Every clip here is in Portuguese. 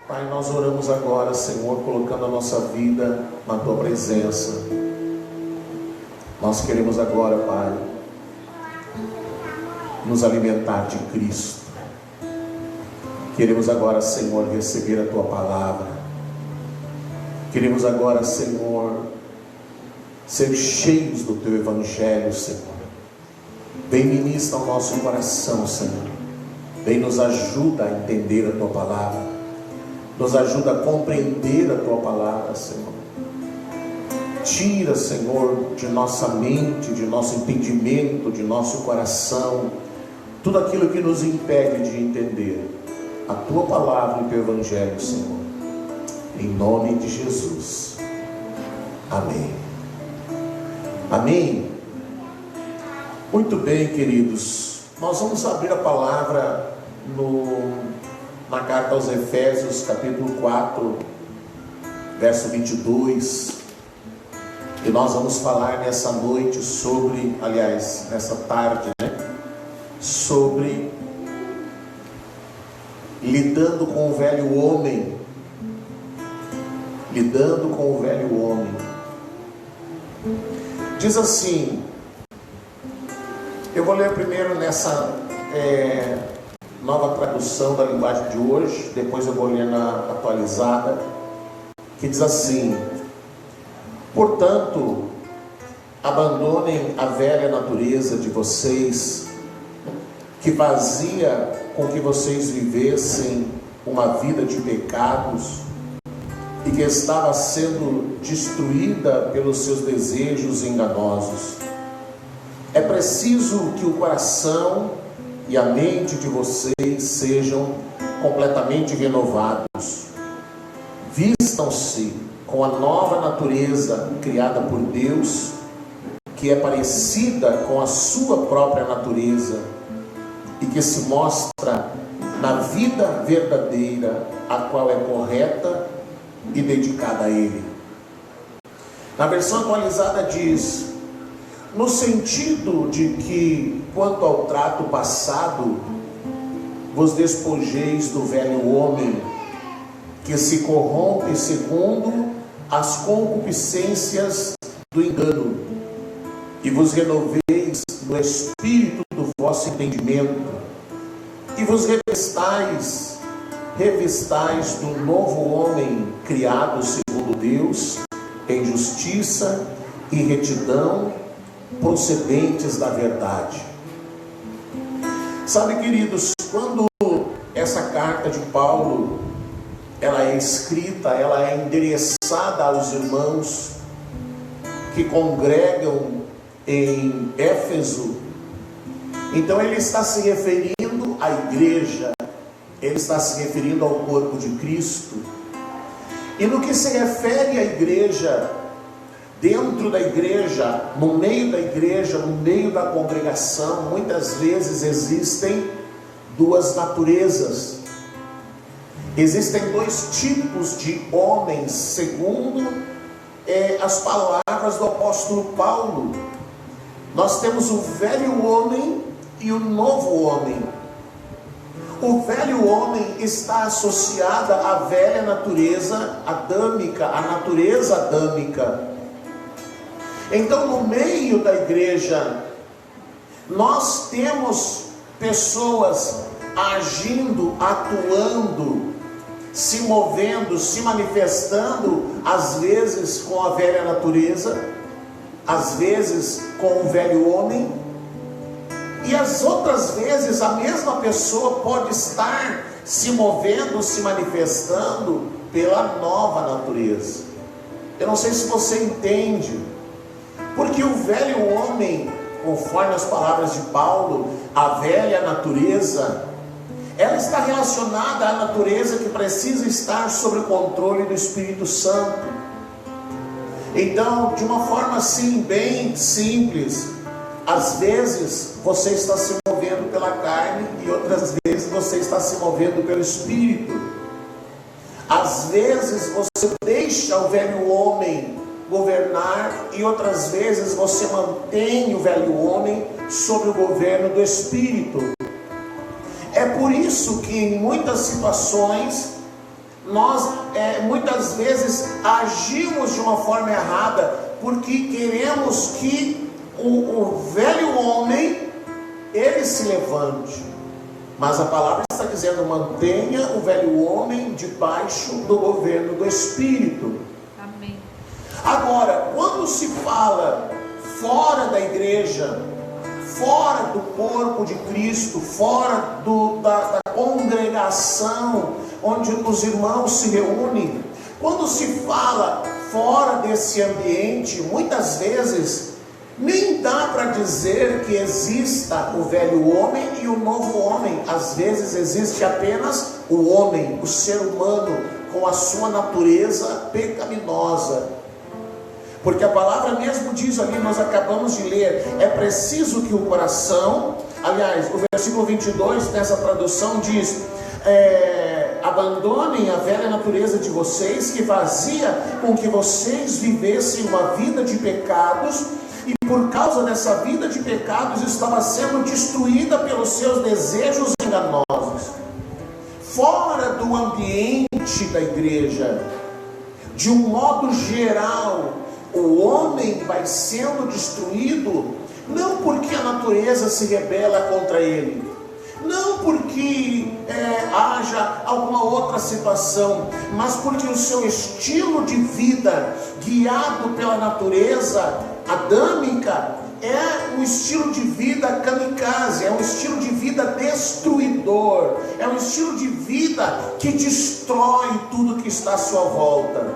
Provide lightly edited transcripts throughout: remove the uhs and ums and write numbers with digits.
Pai, nós oramos agora, Senhor, colocando a nossa vida na Tua presença. Nós queremos agora, Pai, nos alimentar de Cristo. Queremos agora, Senhor, receber a Tua palavra. Queremos agora, Senhor, ser cheios do Teu Evangelho, Senhor. Vem ministra ao nosso coração, Senhor. Vem nos ajuda a entender a Tua palavra. Nos ajuda a compreender a Tua palavra, Senhor. Tira, Senhor, de nossa mente, de nosso entendimento, de nosso coração, tudo aquilo que nos impede de entender a Tua palavra e o Teu Evangelho, Senhor. Em nome de Jesus. Amém. Amém. Muito bem, queridos. Nós vamos abrir a palavra na carta aos Efésios, capítulo 4, verso 22. E nós vamos falar nessa noite sobre, aliás, nessa tarde, sobre lidando com o velho homem. Lidando com o velho homem. Diz assim, eu vou ler primeiro nessa nova tradução da linguagem de hoje, depois eu vou ler na atualizada, que diz assim: portanto, abandonem a velha natureza de vocês, que fazia com que vocês vivessem uma vida de pecados e que estava sendo destruída pelos seus desejos enganosos. É preciso que o coração e a mente de vocês sejam completamente renovados. Vistam-se com a nova natureza criada por Deus, que é parecida com a sua própria natureza e que se mostra na vida verdadeira, a qual é correta e dedicada a Ele. Na versão atualizada diz: no sentido de que, quanto ao trato passado, vos despojeis do velho homem, que se corrompe segundo as concupiscências do engano, e vos renoveis no espírito do vosso entendimento, e vos revistais do novo homem, criado segundo Deus, em justiça e retidão, procedentes da verdade. Sabe, queridos, quando essa carta de Paulo ela é escrita, ela é endereçada aos irmãos que congregam em Éfeso, então ele está se referindo à igreja, ele está se referindo ao corpo de Cristo. E no que se refere à igreja, dentro da igreja, no meio da igreja, no meio da congregação, muitas vezes existem duas naturezas. Existem dois tipos de homens, segundo as palavras do apóstolo Paulo. Nós temos o velho homem e o novo homem. O velho homem está associado à velha natureza adâmica, à natureza adâmica. Então, no meio da igreja, nós temos pessoas agindo, atuando, se movendo, se manifestando, às vezes com a velha natureza, às vezes com o velho homem, e as outras vezes a mesma pessoa pode estar se movendo, se manifestando pela nova natureza. Eu não sei se você entende, porque o velho homem, conforme as palavras de Paulo, a velha natureza, ela está relacionada à natureza que precisa estar sob o controle do Espírito Santo. Então, de uma forma assim, bem simples, às vezes você está se movendo pela carne e outras vezes você está se movendo pelo Espírito. Às vezes você deixa o velho homem governar e outras vezes você mantém o velho homem sob o governo do Espírito. É por isso que em muitas situações nós muitas vezes agimos de uma forma errada, porque queremos que o velho homem, ele se levante. Mas a palavra está dizendo: mantenha o velho homem debaixo do governo do Espírito. Amém. Agora, quando se fala fora da igreja, fora do corpo de Cristo, fora da congregação onde os irmãos se reúnem, quando se fala fora desse ambiente, muitas vezes nem dá para dizer que exista o velho homem e o novo homem. Às vezes existe apenas o homem, o ser humano, com a sua natureza pecaminosa. Porque a palavra mesmo diz ali, nós acabamos de ler, é preciso que o coração, aliás, o versículo 22 nessa tradução diz: abandonem a velha natureza de vocês, que fazia com que vocês vivessem uma vida de pecados, e por causa dessa vida de pecados estava sendo destruída pelos seus desejos enganosos. Fora do ambiente da igreja, de um modo geral, o homem vai sendo destruído, não porque a natureza se rebela contra ele, não porque haja alguma outra situação, mas porque o seu estilo de vida, guiado pela natureza adâmica, é um estilo de vida kamikaze, é um estilo de vida destruidor, é um estilo de vida que destrói tudo que está à sua volta.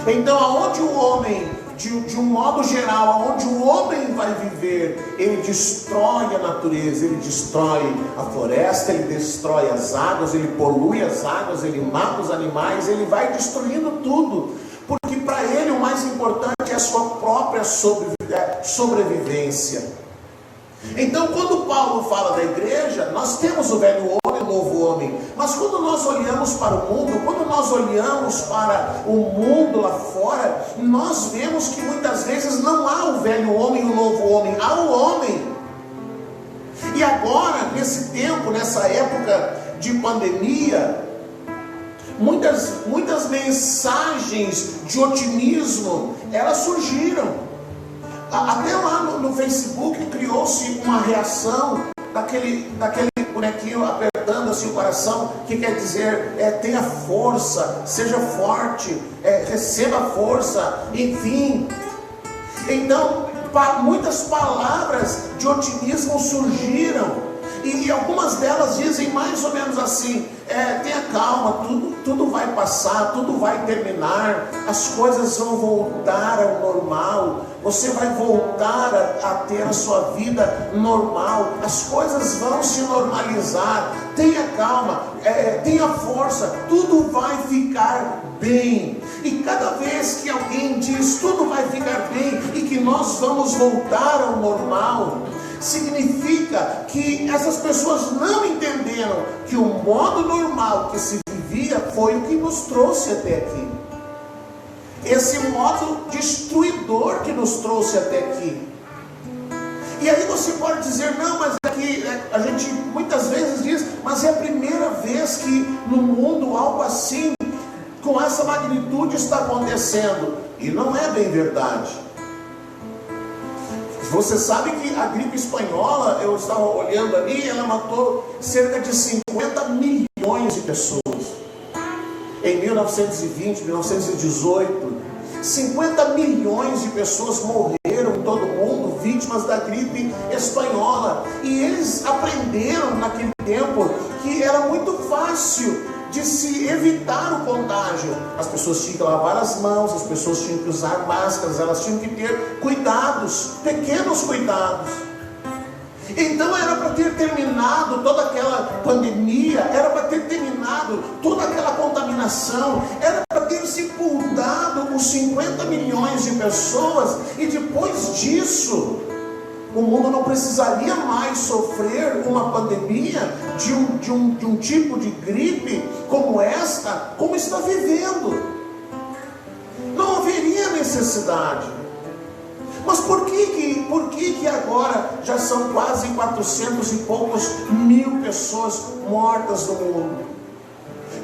Então, aonde o homem, de um modo geral, aonde o homem vai viver, ele destrói a natureza, ele destrói a floresta, ele destrói as águas, ele polui as águas, ele mata os animais, ele vai destruindo tudo, porque para ele o mais importante é a sua própria sobrevivência. Então, quando Paulo fala da igreja, nós temos o velho homem e o novo homem, mas quando nós olhamos para o mundo, quando nós olhamos para o mundo lá fora, nós vemos que muitas vezes não há o velho homem e o novo homem, há o homem. E agora, nesse tempo, nessa época de pandemia, muitas mensagens de otimismo, elas surgiram. Até lá no Facebook criou-se uma reação daquele bonequinho apertando assim o coração, que quer dizer, tenha força, seja forte, receba força, enfim. Então, muitas palavras de otimismo surgiram, e algumas delas dizem mais ou menos assim: tenha calma, tudo vai passar, tudo vai terminar, as coisas vão voltar ao normal, você vai voltar a ter a sua vida normal, as coisas vão se normalizar, tenha calma, tenha força, tudo vai ficar bem. E cada vez que alguém diz tudo vai ficar bem e que nós vamos voltar ao normal, significa que essas pessoas não entenderam que o modo normal que se vivia foi o que nos trouxe até aqui. Esse modo destruidor que nos trouxe até aqui. E aí você pode dizer: não, mas aqui a gente muitas vezes diz, mas é a primeira vez que no mundo algo assim, com essa magnitude, está acontecendo. E não é bem verdade. Você sabe que a gripe espanhola, eu estava olhando ali, ela matou cerca de 50 milhões de pessoas. Em 1920, 1918, 50 milhões de pessoas morreram em todo o mundo, vítimas da gripe espanhola. E eles aprenderam naquele tempo que era muito fácil de se evitar o contágio. As pessoas tinham que lavar as mãos, as pessoas tinham que usar máscaras, elas tinham que ter cuidados, pequenos cuidados. Então era para ter terminado toda aquela pandemia, era para ter terminado toda aquela contaminação, era para ter sepultado os 50 milhões de pessoas, e depois disso o mundo não precisaria mais sofrer uma pandemia de um tipo de gripe como esta, como está vivendo. Não haveria necessidade. Mas por que agora já são quase 400 e poucos mil pessoas mortas no mundo?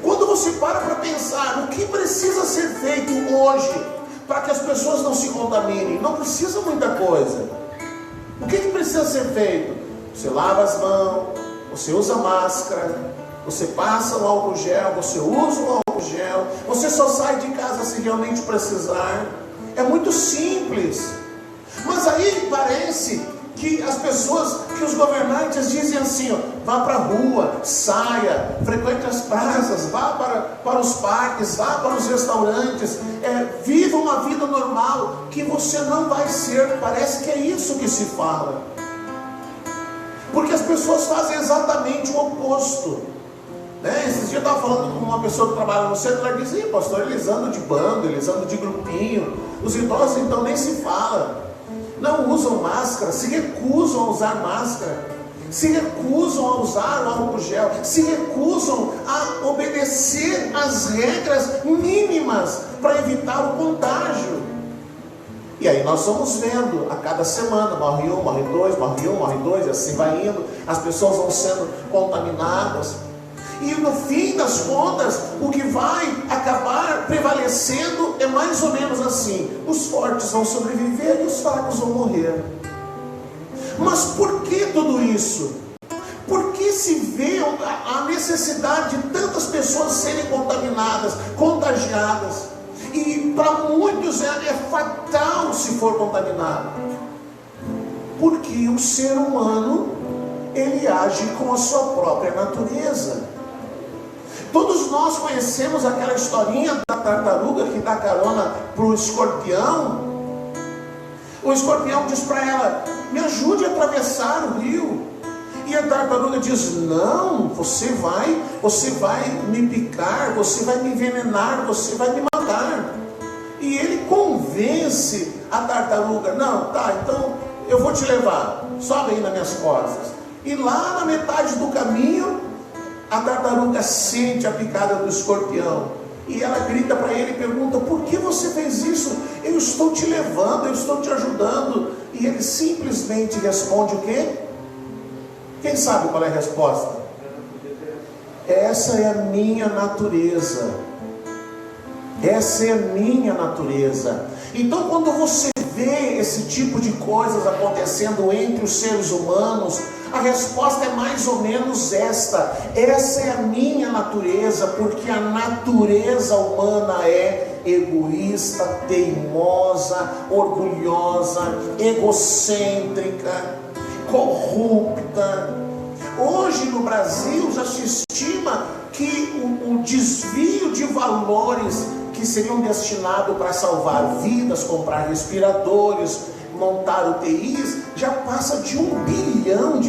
Quando você para pensar o que precisa ser feito hoje para que as pessoas não se contaminem, não precisa muita coisa. O que precisa ser feito? Você lava as mãos, você usa máscara, você passa o álcool gel, você usa o álcool gel, você só sai de casa se realmente precisar. É muito simples. Mas aí parece que as pessoas, que os governantes dizem assim, ó, vá para a rua, saia, frequente as praças, vá para os parques, vá para os restaurantes, viva uma vida normal, que você não vai ser. Parece que é isso que se fala. Porque as pessoas fazem exatamente o oposto. Esses dias eu estava falando com uma pessoa que trabalha no centro, ela dizia, pastor, eles andam de bando, eles andam de grupinho, os idosos então nem se fala. Não usam máscara, se recusam a usar máscara, se recusam a usar o álcool gel, se recusam a obedecer às regras mínimas para evitar o contágio. E aí nós vamos vendo, a cada semana, morre um, morre dois, morre um, morre dois, e assim vai indo, as pessoas vão sendo contaminadas. E no fim das contas, o que vai acabar prevalecendo é mais ou menos assim: os fortes vão sobreviver e os fracos vão morrer. Mas por que tudo isso? Por que se vê a necessidade de tantas pessoas serem contaminadas, contagiadas? E para muitos é fatal se for contaminado. Porque o ser humano, ele age com a sua própria natureza. Todos nós conhecemos aquela historinha da tartaruga que dá carona para o escorpião. O escorpião diz para ela, me ajude a atravessar o rio. E a tartaruga diz, não, você vai me picar, você vai me envenenar, você vai me matar. E ele convence a tartaruga, não, tá, então eu vou te levar, sobe aí nas minhas costas. E lá na metade do caminho, a tartaruga sente a picada do escorpião. E ela grita para ele e pergunta, por que você fez isso? Eu estou te levando, eu estou te ajudando. E ele simplesmente responde o quê? Quem sabe qual é a resposta? Essa é a minha natureza. Essa é a minha natureza. Então quando você vê esse tipo de coisas acontecendo entre os seres humanos, a resposta é mais ou menos esta: essa é a minha natureza, porque a natureza humana é egoísta, teimosa, orgulhosa, egocêntrica, corrupta. Hoje no Brasil já se estima que o desvio de valores que seriam destinados para salvar vidas, comprar respiradores, montar UTIs, já passa de R$1 bilhão.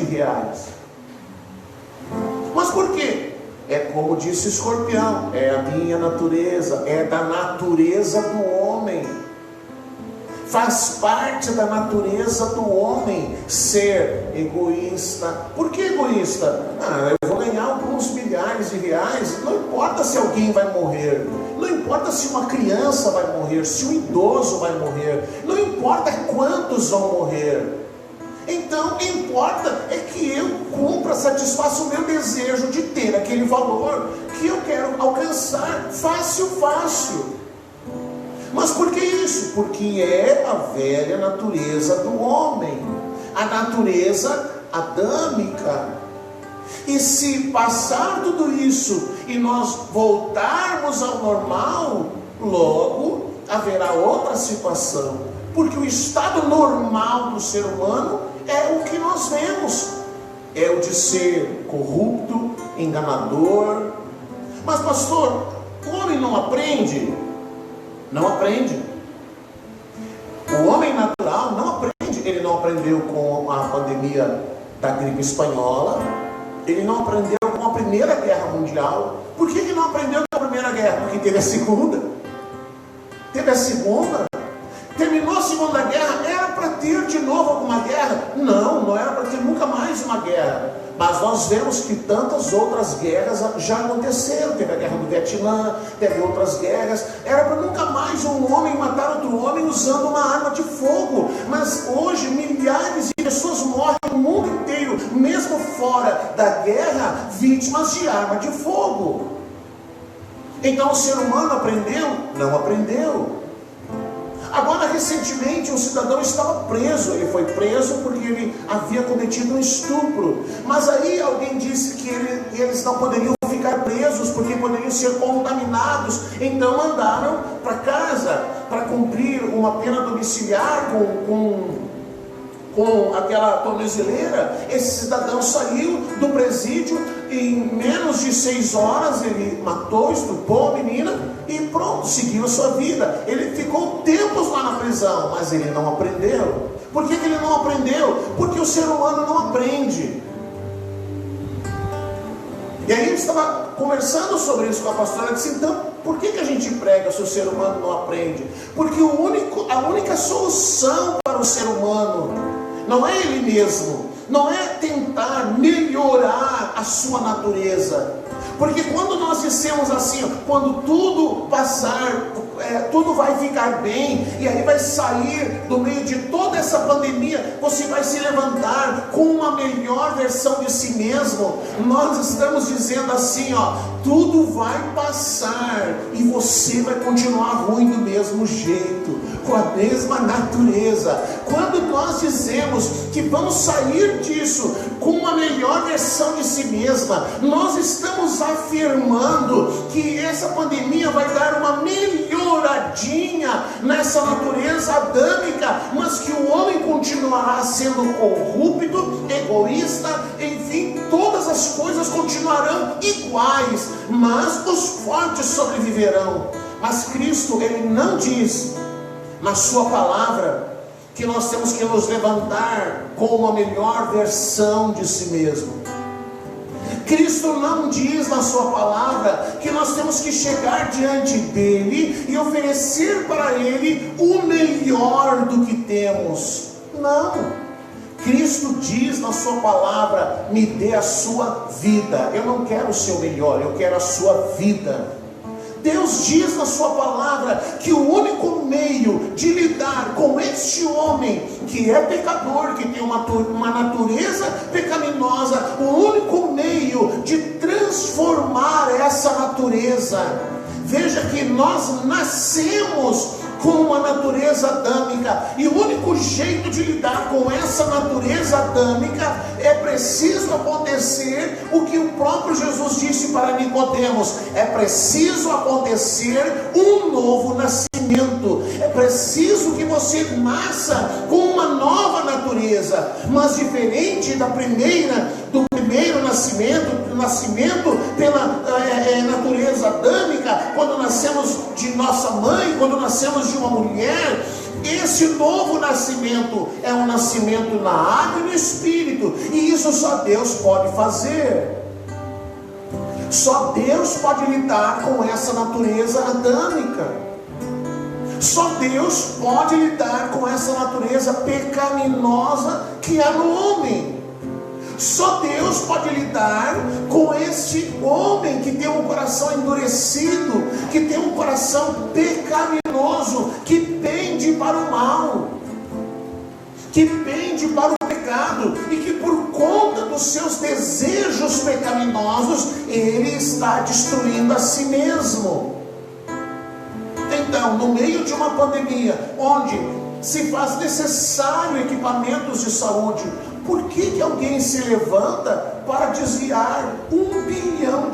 Mas por quê? É como disse o escorpião, é a minha natureza, é da natureza do homem. Faz parte da natureza do homem ser egoísta. Por que egoísta? Eu vou ganhar alguns milhares de reais, não importa se alguém vai morrer, não importa se uma criança vai morrer, se um idoso vai morrer, não importa quantos vão morrer. Então, importa é que eu cumpra, satisfaça o meu desejo de ter aquele valor que eu quero alcançar, fácil. Mas por que isso? Porque é a velha natureza do homem, a natureza adâmica. E se passar tudo isso e nós voltarmos ao normal, logo haverá outra situação. Porque o estado normal do ser humano é o que nós vemos. É o de ser corrupto, enganador. Mas pastor, o homem não aprende? Não aprende. O homem natural não aprende. Ele não aprendeu com a pandemia da gripe espanhola. Ele não aprendeu com a Primeira Guerra Mundial. Por que ele não aprendeu com a Primeira Guerra? Porque teve a Segunda. Teve a Segunda. Terminou a Segunda Guerra, era para ter de novo alguma guerra? Não era para ter nunca mais uma guerra. Mas nós vemos que tantas outras guerras já aconteceram. Teve a guerra do Vietnã, teve outras guerras. Era para nunca mais um homem matar outro homem usando uma arma de fogo. Mas hoje milhares de pessoas morrem no mundo inteiro, mesmo fora da guerra, vítimas de arma de fogo. Então o ser humano aprendeu? Não aprendeu. Agora, recentemente, um cidadão estava preso. Ele foi preso porque ele havia cometido um estupro. Mas aí alguém disse que eles não poderiam ficar presos porque poderiam ser contaminados. Então mandaram para casa para cumprir uma pena domiciliar com aquela tornozeleira. Esse cidadão saiu do presídio. Em menos de 6 horas ele matou, estuprou a menina e pronto, seguiu a sua vida. Ele ficou tempos lá na prisão, mas ele não aprendeu. Por que ele não aprendeu? Porque o ser humano não aprende. E aí eu estava conversando sobre isso com a pastora. Disse: então, por que a gente prega se o ser humano não aprende? Porque a única solução para o ser humano não é ele mesmo, não é tentar melhorar a sua natureza. Porque quando nós dissemos assim, quando tudo passar, tudo vai ficar bem, e aí vai sair do meio de toda essa pandemia, você vai se levantar com uma melhor versão de si mesmo. Nós estamos dizendo assim, tudo vai passar e você vai continuar ruim do mesmo jeito, com a mesma natureza. Quando nós dizemos que vamos sair disso com uma melhor versão de si mesma, nós estamos afirmando que essa pandemia vai dar uma melhoradinha nessa natureza adâmica, mas que o homem continuará sendo corrupto, egoísta, enfim, todas as coisas continuarão iguais, mas os fortes sobreviverão. Mas Cristo, Ele não diz na sua palavra que nós temos que nos levantar com uma melhor versão de si mesmo. Cristo não diz na sua palavra que nós temos que chegar diante dele e oferecer para ele o melhor do que temos. Não. Cristo diz na sua palavra: me dê a sua vida. Eu não quero o seu melhor, eu quero a sua vida. Deus diz na sua palavra que o único meio de lidar com este homem que é pecador, que tem uma natureza pecaminosa, o único meio de transformar essa natureza. Veja que nós nascemos com uma natureza adâmica, e o único jeito de lidar com essa natureza adâmica é preciso acontecer o que o próprio Jesus disse para Nicodemos: é preciso acontecer um novo nascimento, é preciso que você nasça com uma nova natureza, mas diferente do primeiro nascimento pela natureza adâmica, quando nascemos de nossa mãe, quando nascemos de uma mulher. Esse novo nascimento é um nascimento na água e no Espírito, e isso só Deus pode fazer. Só Deus pode lidar com essa natureza adâmica. Só Deus pode lidar com essa natureza pecaminosa que há no homem. Só Deus pode lidar com este homem que tem um coração endurecido, que tem um coração pecaminoso, que pende para o mal, que pende para o pecado, e que por conta dos seus desejos pecaminosos, ele está destruindo a si mesmo. Então, no meio de uma pandemia, onde se faz necessário equipamentos de saúde, por que alguém se levanta para desviar R$1 bilhão?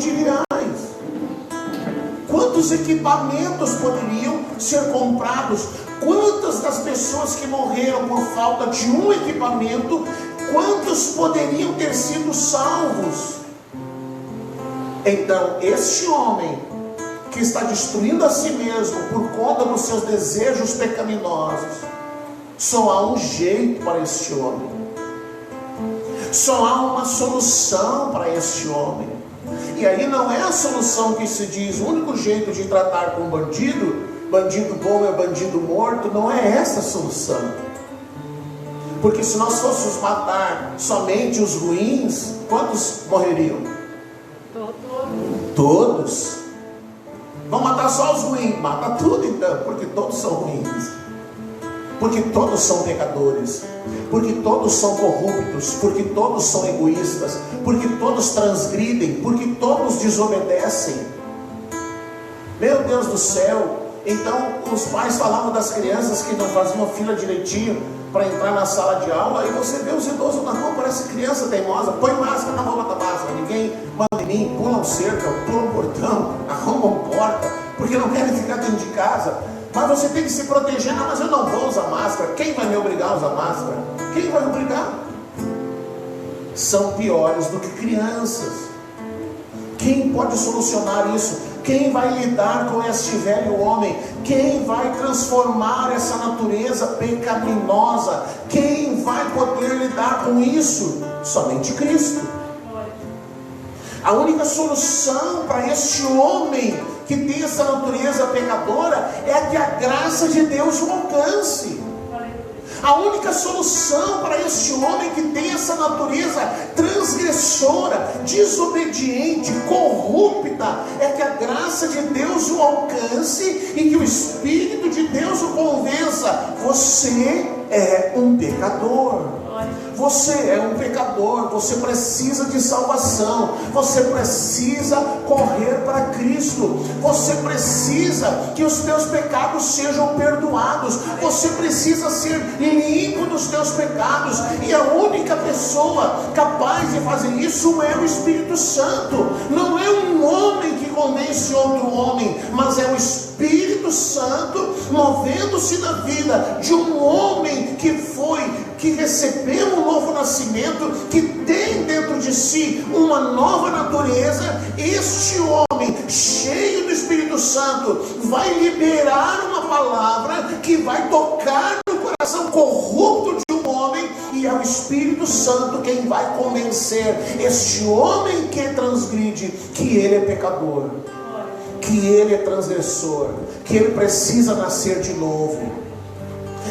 Quantos equipamentos poderiam ser comprados? Quantas das pessoas que morreram por falta de um equipamento, quantos poderiam ter sido salvos? Então, este homem que está destruindo a si mesmo por conta dos seus desejos pecaminosos, só há um jeito para este homem. Só há uma solução para este homem. E aí não é a solução que se diz, o único jeito de tratar com bandido bom é bandido morto. Não é essa a solução. Porque se nós fôssemos matar somente os ruins, quantos morreriam? Todos. Vamos matar só os ruins? Mata tudo então, porque todos são ruins. Porque todos são pecadores, porque todos são corruptos, porque todos são egoístas, porque todos transgridem, porque todos desobedecem. Meu Deus do céu! Então os pais falavam das crianças que não faziam fila direitinho para entrar na sala de aula, e você vê os idosos na rua, parece criança teimosa, põe máscara, não vou botar máscara, ninguém manda em mim, pulam cerca, pulam portão, arrombam porta, porque não querem ficar dentro de casa. Mas você tem que se proteger. Não, mas eu não vou usar máscara. Quem vai me obrigar a usar máscara? Quem vai me obrigar? São piores do que crianças. Quem pode solucionar isso? Quem vai lidar com este velho homem? Quem vai transformar essa natureza pecaminosa? Quem vai poder lidar com isso? Somente Cristo. A única solução para este homem que tem essa natureza pecadora é que a graça de Deus o alcance. A única solução para este homem que tem essa natureza transgressora, desobediente, corrupta, é que a graça de Deus o alcance e que o Espírito de Deus o convença: você é um pecador. Você é um pecador, você precisa de salvação, você precisa correr para Cristo, você precisa que os teus pecados sejam perdoados, você precisa ser limpo dos teus pecados, e a única pessoa capaz de fazer isso é o Espírito Santo. Não é um homem que convence outro homem, mas é o Espírito Santo movendo-se na vida de um homem que recebeu um novo nascimento, que tem dentro de si uma nova natureza. Este homem, cheio do Espírito Santo, vai liberar uma palavra que vai tocar no coração corrupto de um homem, e é o Espírito Santo quem vai convencer este homem que transgride que ele é pecador, que ele é transgressor, que ele precisa nascer de novo,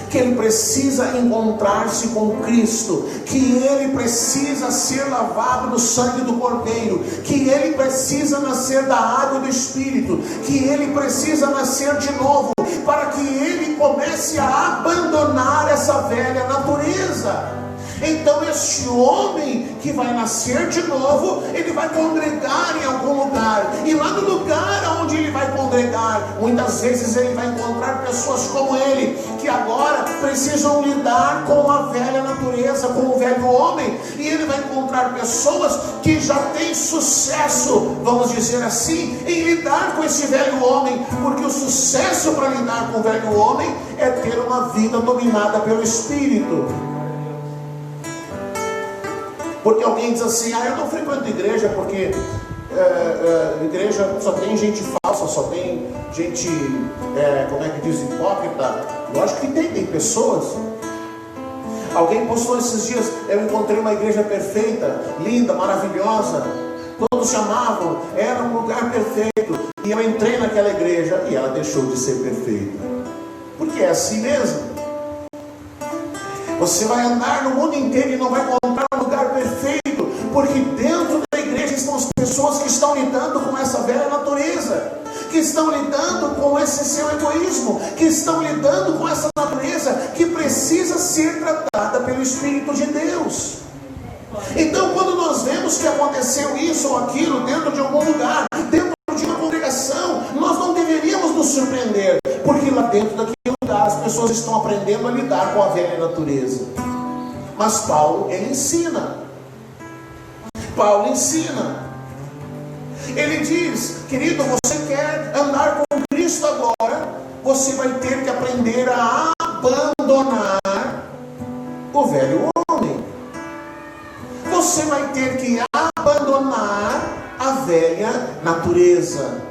que ele precisa encontrar-se com Cristo, que ele precisa ser lavado no sangue do Cordeiro, que ele precisa nascer da água do Espírito, que ele precisa nascer de novo, para que ele comece a abandonar essa velha natureza. Então este homem que vai nascer de novo, ele vai congregar em algum lugar, e lá no lugar onde ele vai congregar, muitas vezes ele vai encontrar pessoas como ele, que agora precisam lidar com a velha natureza, com o velho homem, e ele vai encontrar pessoas que já têm sucesso, vamos dizer assim, em lidar com esse velho homem, porque o sucesso para lidar com o velho homem é ter uma vida dominada pelo Espírito. Porque alguém diz assim: eu não frequento igreja porque igreja só tem gente falsa, só tem gente, como é que diz, hipócrita. Lógico que tem pessoas. Alguém postou esses dias: eu encontrei uma igreja perfeita, linda, maravilhosa, todos se amavam, era um lugar perfeito, e eu entrei naquela igreja e ela deixou de ser perfeita. Porque é assim mesmo. Você vai andar no mundo inteiro e não vai encontrar um lugar perfeito, porque dentro da igreja estão as pessoas que estão lidando com essa velha natureza, que estão lidando com esse seu egoísmo, que estão lidando com essa natureza que precisa ser tratada pelo Espírito de Deus. Então, quando nós vemos que aconteceu isso ou aquilo dentro de algum lugar, dentro de uma congregação, nós não deveríamos nos surpreender, porque lá dentro daquele lugar as pessoas estão aprendendo a lidar com a velha natureza. Mas Paulo, ele ensina. Paulo ensina. Ele diz: querido, você quer andar com Cristo agora, você vai ter que aprender a abandonar o velho homem. Você vai ter que abandonar a velha natureza.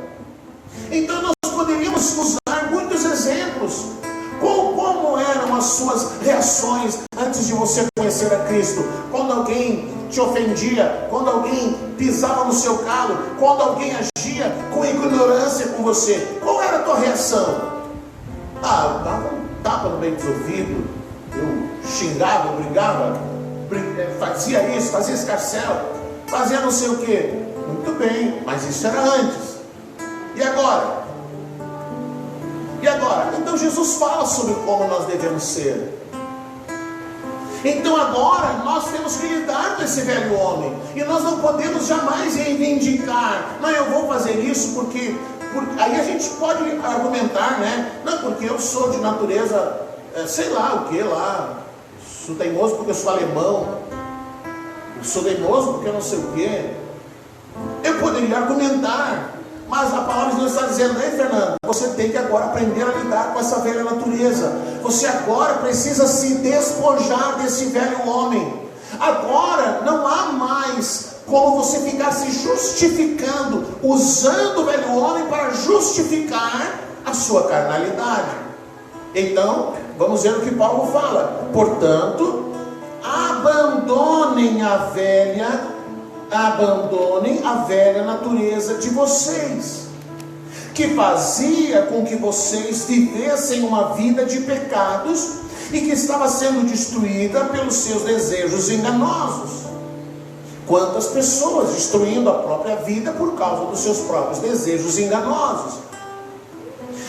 Então nós poderíamos usar muitos exemplos. Como eram as suas reações antes de você conhecer a Cristo? Quando alguém te ofendia, quando alguém pisava no seu calo, quando alguém agia com ignorância com você, qual era a tua reação? Dava um tapa no meio do ouvido, eu xingava, eu brigava, fazia isso, fazia escarcel, fazia não sei o que. Muito bem, mas isso era antes. E agora? E agora? Então Jesus fala sobre como nós devemos ser. Então agora nós temos que lidar com esse velho homem, e nós não podemos jamais reivindicar: não, eu vou fazer isso porque Aí a gente pode argumentar, né? Não, porque eu sou de natureza, sei lá o que lá. Sou teimoso porque eu sou alemão. Eu sou teimoso porque eu não sei o que. Eu poderia argumentar. Mas a palavra de Deus está dizendo: ei, Fernando, você tem que agora aprender a lidar com essa velha natureza. Você agora precisa se despojar desse velho homem. Agora não há mais como você ficar se justificando, usando o velho homem para justificar a sua carnalidade. Então, vamos ver o que Paulo fala. Portanto, abandonem a velha natureza de vocês, que fazia com que vocês vivessem uma vida de pecados e que estava sendo destruída pelos seus desejos enganosos. Quantas pessoas destruindo a própria vida por causa dos seus próprios desejos enganosos.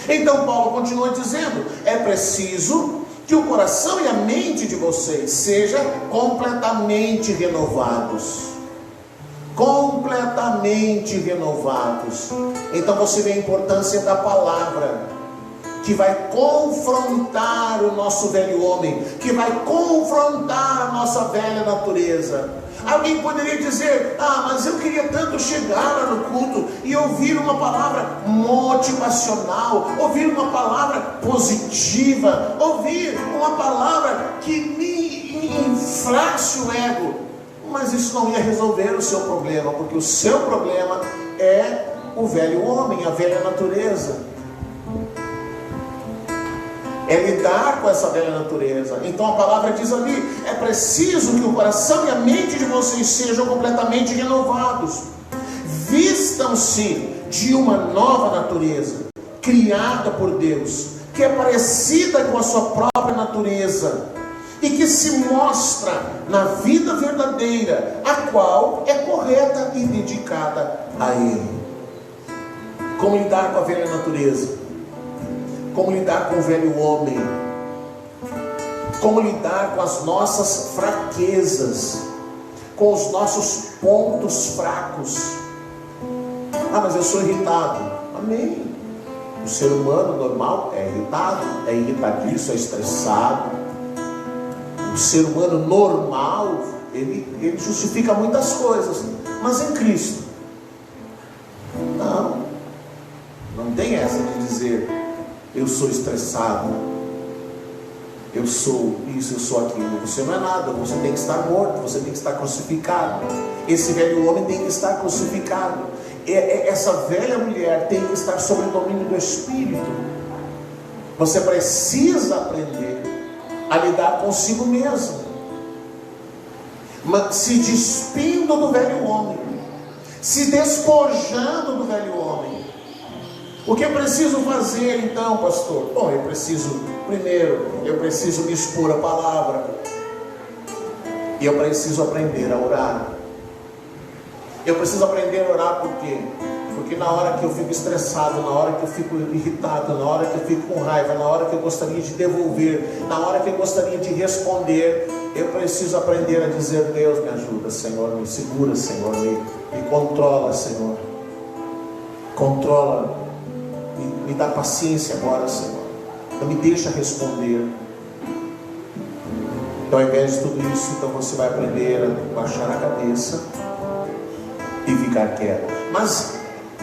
Então Paulo continua dizendo: é preciso que o coração e a mente de vocês sejam completamente renovados. Completamente renovados. Então você vê a importância da palavra, que vai confrontar o nosso velho homem, que vai confrontar a nossa velha natureza. Alguém poderia dizer: ah, mas eu queria tanto chegar lá no culto e ouvir uma palavra motivacional, ouvir uma palavra positiva, ouvir uma palavra que me inflasse o ego. Mas isso não ia resolver o seu problema, porque o seu problema é o velho homem, a velha natureza. É lidar com essa velha natureza. Então a palavra diz ali: é preciso que o coração e a mente de vocês sejam completamente renovados. Vistam-se de uma nova natureza, criada por Deus, que é parecida com a sua própria natureza, e que se mostra na vida verdadeira, a qual é correta e dedicada a Ele. Como lidar com a velha natureza? Como lidar com o velho homem? Como lidar com as nossas fraquezas, com os nossos pontos fracos? Ah, mas eu sou irritado. Amém. O ser humano normal é irritado, é irritadiço, é estressado. O ser humano normal, ele justifica muitas coisas, mas em Cristo, não tem essa de dizer: eu sou estressado, eu sou isso, eu sou aquilo. Você não é nada, você tem que estar morto, você tem que estar crucificado. Esse velho homem tem que estar crucificado. Essa velha mulher tem que estar sob o domínio do Espírito. Você precisa aprender a lidar consigo mesmo, se despindo do velho homem, se despojando do velho homem. O que eu preciso fazer então, pastor? Bom, primeiro eu preciso me expor à palavra, e eu preciso aprender a orar. Eu preciso aprender a orar por quê? Porque na hora que eu fico estressado, na hora que eu fico irritado, na hora que eu fico com raiva, na hora que eu gostaria de devolver, na hora que eu gostaria de responder, eu preciso aprender a dizer: Deus, me ajuda, Senhor, me segura, Senhor, me controla, Senhor, controla, me dá paciência agora, Senhor, não me deixa responder. Então, ao invés de tudo isso, então você vai aprender a baixar a cabeça e ficar quieto. Mas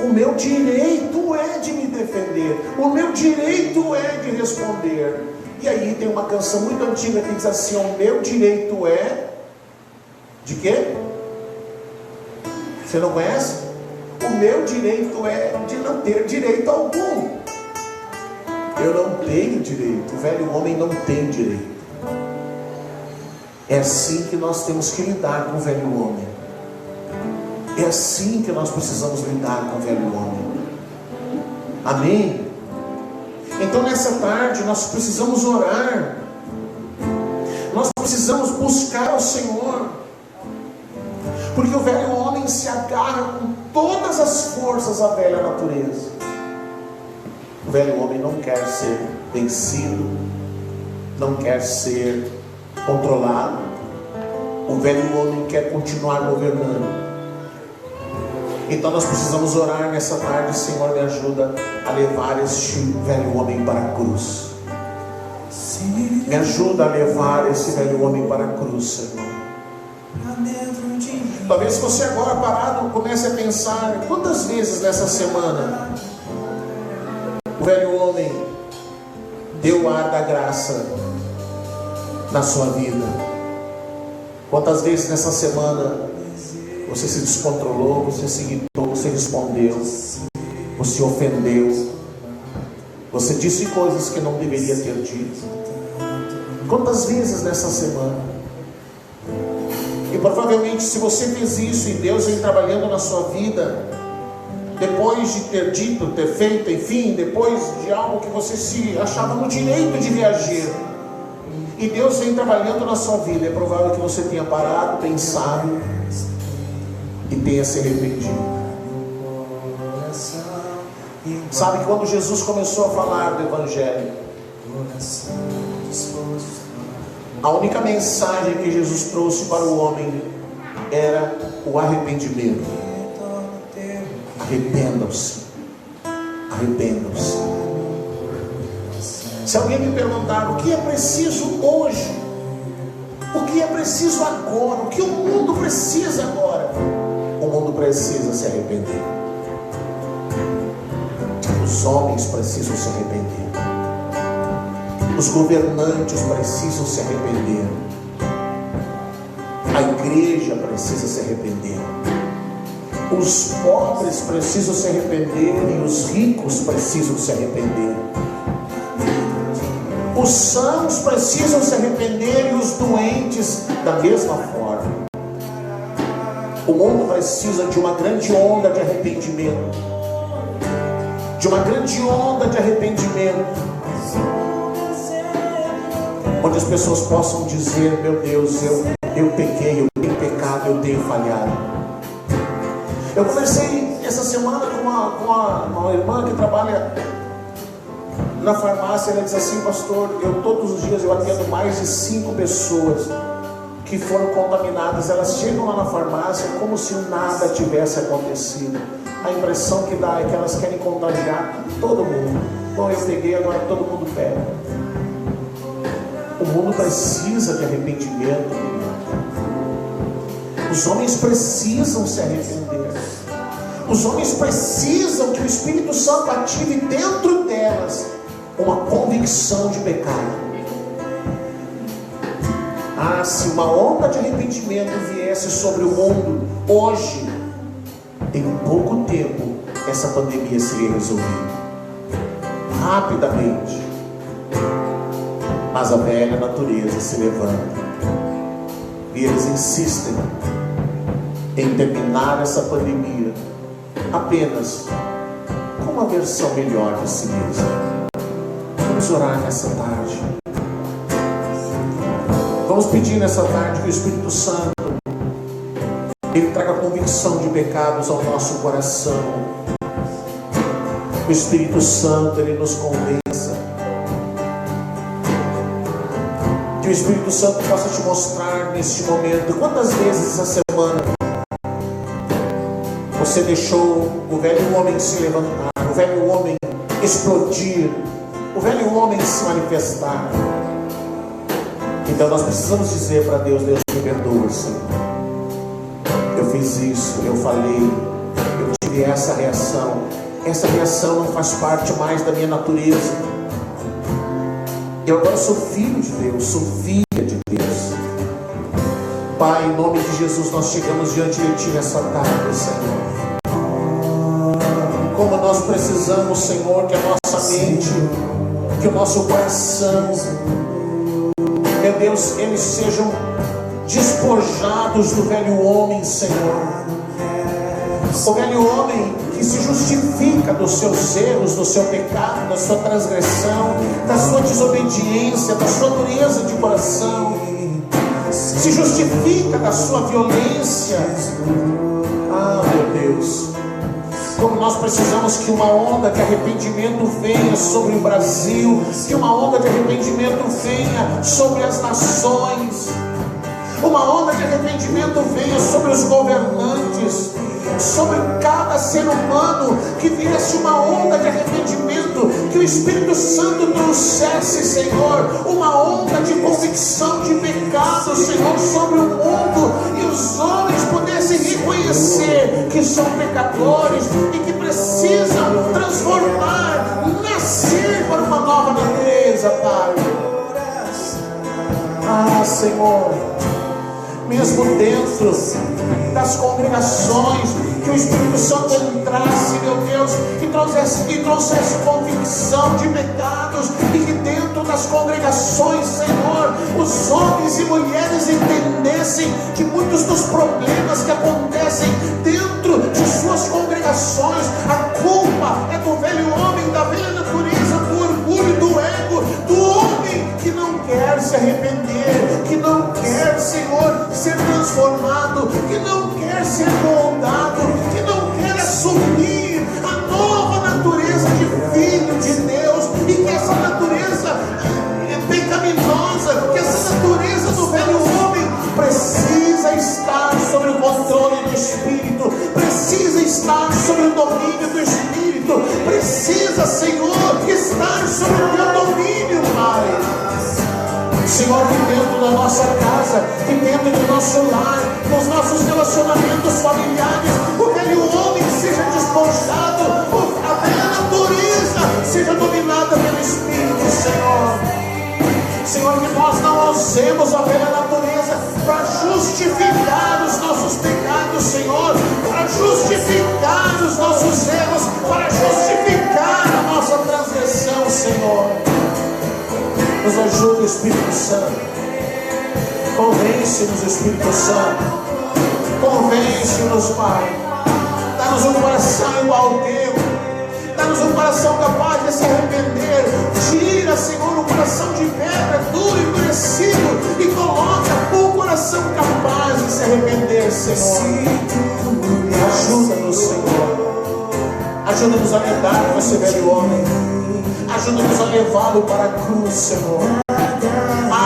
o meu direito é de me defender, o meu direito é de responder. E aí tem uma canção muito antiga que diz assim: o meu direito é de quê? Você não conhece? O meu direito é de não ter direito algum. Eu não tenho direito, o velho homem não tem direito. É assim que nós temos que lidar com o velho homem. É assim que nós precisamos lidar com o velho homem. Amém? Então nessa tarde nós precisamos orar. Nós precisamos buscar o Senhor. Porque o velho homem se agarra com todas as forças à velha natureza. O velho homem não quer ser vencido, não quer ser controlado. O velho homem quer continuar governando. Então nós precisamos orar nessa tarde. Senhor, me ajuda a levar este velho homem para a cruz. Me ajuda a levar esse velho homem para a cruz, Senhor. Talvez você agora parado comece a pensar: quantas vezes nessa semana o velho homem deu o ar da graça na sua vida? Quantas vezes nessa semana você se descontrolou, você se irritou, você respondeu, você ofendeu, você disse coisas que não deveria ter dito? Quantas vezes nessa semana? E provavelmente, se você fez isso e Deus vem trabalhando na sua vida, depois de ter dito, ter feito, enfim, depois de algo que você se achava no direito de reagir, e Deus vem trabalhando na sua vida, é provável que você tenha parado, pensado e tenha se arrependido. Sabe que quando Jesus começou a falar do Evangelho, a única mensagem que Jesus trouxe para o homem era o arrependimento. Arrependam-se. Arrependam-se. Se alguém me perguntar o que é preciso hoje, o que é preciso agora, o que o mundo precisa agora, o mundo precisa se arrepender. Os homens precisam se arrepender. Os governantes precisam se arrepender. A igreja precisa se arrepender. Os pobres precisam se arrepender e os ricos precisam se arrepender. Os sãos precisam se arrepender e os doentes da mesma forma. O mundo precisa de uma grande onda de arrependimento. De uma grande onda de arrependimento. Onde as pessoas possam dizer: meu Deus, eu pequei, eu tenho pecado, eu tenho falhado. Eu conversei essa semana com uma irmã que trabalha na farmácia. Ela diz assim: pastor, todos os dias eu atendo mais de 5 pessoas que foram contaminadas. Elas chegam lá na farmácia como se nada tivesse acontecido. A impressão que dá é que elas querem contagiar todo mundo. Bom, eu peguei, agora todo mundo pega. O mundo precisa de arrependimento. Os homens precisam se arrepender. Os homens precisam que o Espírito Santo ative dentro delas uma convicção de pecado. Se uma onda de arrependimento viesse sobre o mundo hoje, em pouco tempo essa pandemia seria resolvida rapidamente. Mas a velha natureza se levanta e eles insistem em terminar essa pandemia apenas com uma versão melhor de si mesmo. Vamos orar nessa tarde. Vamos pedir nessa tarde que o Espírito Santo Ele traga convicção de pecados ao nosso coração. O Espírito Santo Ele nos convença. Que o Espírito Santo possa te mostrar neste momento quantas vezes essa semana você deixou o velho homem se levantar, o velho homem explodir, o velho homem se manifestar. Então nós precisamos dizer para Deus: Deus, me perdoa, Senhor. Eu fiz isso, eu falei, eu tive essa reação. Essa reação não faz parte mais da minha natureza. Eu agora sou filho de Deus, sou filha de Deus. Pai, em nome de Jesus, nós chegamos diante de Ti nessa tarde, Senhor. Como nós precisamos, Senhor, que a nossa mente, que o nosso coração, meu Deus, eles sejam despojados do velho homem, Senhor. O velho homem que se justifica dos seus erros, do seu pecado, da sua transgressão, da sua desobediência, da sua dureza de coração, se justifica da sua violência. Meu Deus, como nós precisamos que uma onda de arrependimento venha sobre o Brasil, que uma onda de arrependimento venha sobre as nações, uma onda de arrependimento venha sobre os governantes, sobre cada ser humano, que viesse uma onda de arrependimento, que o Espírito Santo trouxesse, Senhor, uma onda de convicção de pecado, Senhor, sobre o mundo, e os homens pudessem reconhecer que são pecadores e que precisam transformar, nascer para uma nova natureza, Pai. Ah, Senhor, mesmo dentro das congregações, que o Espírito Santo entrasse, meu Deus, e trouxesse convicção de pecados, e que dentro das congregações, Senhor, os homens e mulheres entendessem que muitos dos problemas que acontecem dentro de suas congregações, a culpa é do velho homem, da velha natureza, do orgulho, do ego, do homem que não quer se arrepender, que não quer, Senhor, ser transformado, que não quer ser moldado, que não quer assumir a nova natureza de filho de Deus, e que essa natureza pecaminosa, que essa natureza do velho homem precisa estar sob o controle do Espírito, precisa estar sob o domínio do Espírito, precisa, Senhor, estar sob o teu domínio, Pai. Senhor, que dentro da nossa casa, que dentro do nosso lar, nos nossos relacionamentos familiares, o velho homem seja despojado, a velha natureza seja dominada pelo Espírito, Senhor. Senhor, que nós não usemos a velha natureza para justificar os nossos pecados, Senhor, para justificar os nossos erros, para justificar a nossa transgressão, Senhor. Nos ajuda, Espírito Santo. Convence-nos, Espírito Santo. Convence-nos, Pai. Dá-nos um coração igual ao teu. Dá-nos um coração capaz de se arrepender. Tira, Senhor, um coração de pedra, duro e endurecido, e coloca um coração capaz de se arrepender, Senhor. Ajuda-nos, Senhor. Ajuda-nos a lidar com esse velho homem. Ajuda-nos a levá-lo para a cruz, Senhor.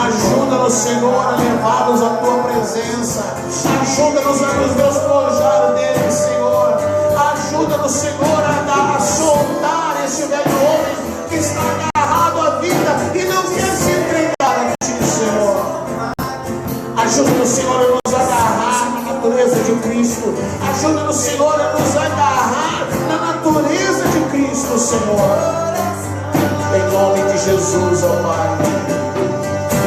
Ajuda-nos, Senhor, a levá-los à tua presença. Ajuda-nos a nos despojar dele, Senhor. Ajuda-nos, Senhor, a soltar esse velho homem que está agarrado à vida e não quer se entregar a ti, Senhor. Ajuda-nos, Senhor, a nos agarrar na natureza de Cristo. Ajuda-nos, Senhor, a nos agarrar na natureza de Cristo, Senhor. Em nome de Jesus, ó Pai.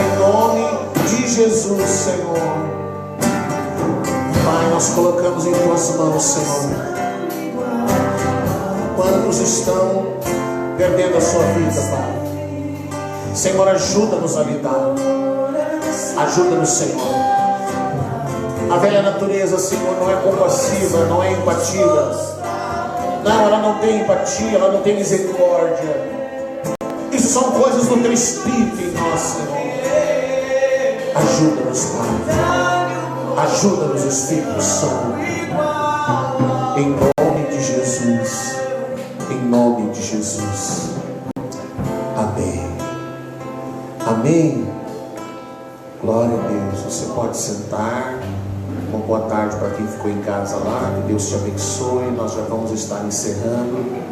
Em nome de Jesus, Senhor. Pai, nós colocamos em tuas mãos, Senhor. Quantos estão perdendo a sua vida, Pai? Senhor, ajuda-nos a lidar. Ajuda-nos, Senhor. A velha natureza, Senhor, não é compassiva, não é empativa. Não, ela não tem empatia, ela não tem misericórdia. Isso são coisas do teu Espírito em nós, Senhor. Ajuda-nos, Pai. Ajuda-nos, Espírito Santo. Em nome de Jesus. Em nome de Jesus. Amém. Amém. Glória a Deus. Você pode sentar. Uma boa tarde para quem ficou em casa lá. Que Deus te abençoe. Nós já vamos estar encerrando.